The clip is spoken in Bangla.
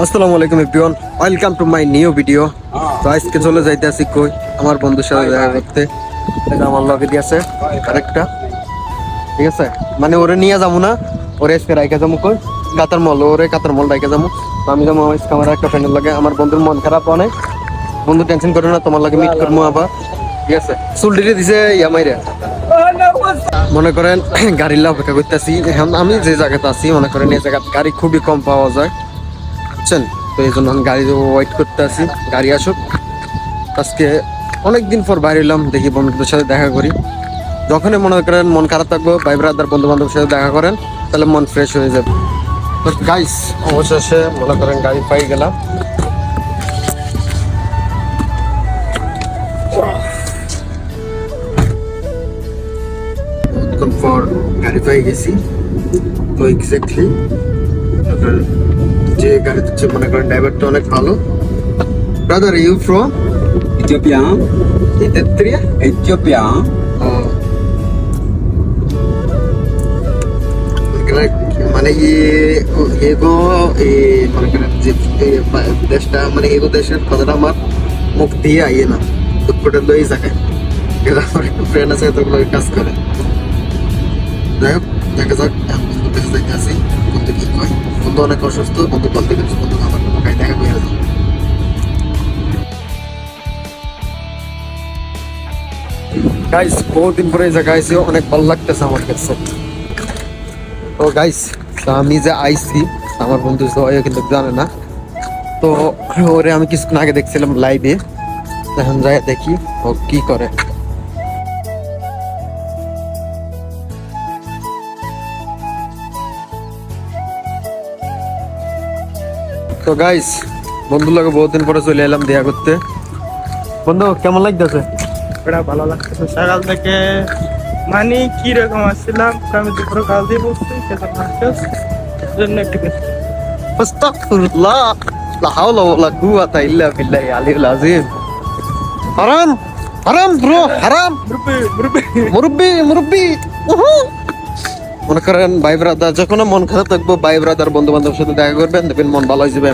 আসসালামু আলাইকুম everyone, welcome to my new video. তো আজকে চলে যাইতেছি কই আমার বন্ধুর সাথে দেখা করতে। আমার লগে দিয়ে আছে আরেকটা, ঠিক আছে, মানে ওরে নিয়ে যাবো না, ওরে আজকে রাইখা যাবো কই কাতার মল, ওরে কাতার মল রাইখা যাবো। তো আমি যাবো আজকে আমার একটা ফ্রেন্ডের লাগে। আমার বন্ধুর মন খারাপ অনেক, বন্ধু টেনশন করো না, তোমার লাগে মিট করবো আবার, ঠিক আছে। চুলটিরে দিছে ইয়ামাইরা, মনে করেন গাড়ির অপেক্ষা করতেছি। এখন আমি যে জায়গাতে আছি মনে করেন এই জায়গায় গাড়ি খুবই কম পাওয়া যায়, বুঝছেন। তো এই জন্য আমি গাড়ি ওয়েট করতে আছি, গাড়ি আসুক। আজকে অনেকদিন পর বাইরে এলাম, দেখি বন্ধুদের সাথে দেখা করি। যখনই মনে করেন মন খারাপ থাকবো, ভাই ব্রাদার বন্ধু বান্ধবের সাথে দেখা করেন, তাহলে মন ফ্রেশ হয়ে যাবে। তো গাইস অবশেষে মনে করেন গাড়ি পাই গেলাম। পর গাড়ি পাই গেছি। তো এক্স্যাক্টলি যে গাড়ি দিচ্ছে মনে করেন ড্রাইভারটা অনেক ভালো। Brother, you from Ethiopia, Ethiopia? Ethiopia. মানে এগো মনে করেন যে দেশটা মানে এগো দেশের কথাটা আমার মুখ দিয়ে আইয়ে না, দুঃখটা লই জায়গায় আমার ফ্রেন্ড আছে এতগুলো কাজ করে। যাই হোক, দেখা যাক, বন্ধু কাছে যাইতে আসি। বন্ধু কি কয়, বন্ধু অনেক অসুস্থ, বন্ধু বলতে গেছে বন্ধু আমার গায়ে দেখা করে যাও। গাইস বহুদিন পরে এই জায়গায় আইসি, অনেক ভালো লাগতেছে আমার কাছে। তো গাইস আমি যে আইসি, আমার বন্ধু কিন্তু জানে না। তো ওরে আমি কিছুক্ষণ আগে দেখছিলাম লাইভে, এখন যাই দেখি ও কি করে। তো গাইস বন্ধুর লোক বহুদিন পরে চলে এলাম দেখা করতে। বন্ধু কেমন লাগতেছে? ওটা ভালো লাগতেছে সকাল থেকে, মানে কি রকম আসছিলাম, আমি দুপুরে কাল দিয়ে বসছি জন্য একটু বেশি। আস্তাগফিরুল্লাহ, লা হাওলা ওয়ালা কুওয়াতা ইল্লা বিল্লাহি আলিয়্যিল আযীম। হারাম হারাম ব্রো, হারাম। মুরব্বি মুরব্বি মনে করেন ভাই ব্রাদার, যখন মন খারাপ থাকবো ভাই ব্রাদার বন্ধু বান্ধবের সাথে দেখা করবেন, দেখবেন মন ভালো হয়ে যাবে।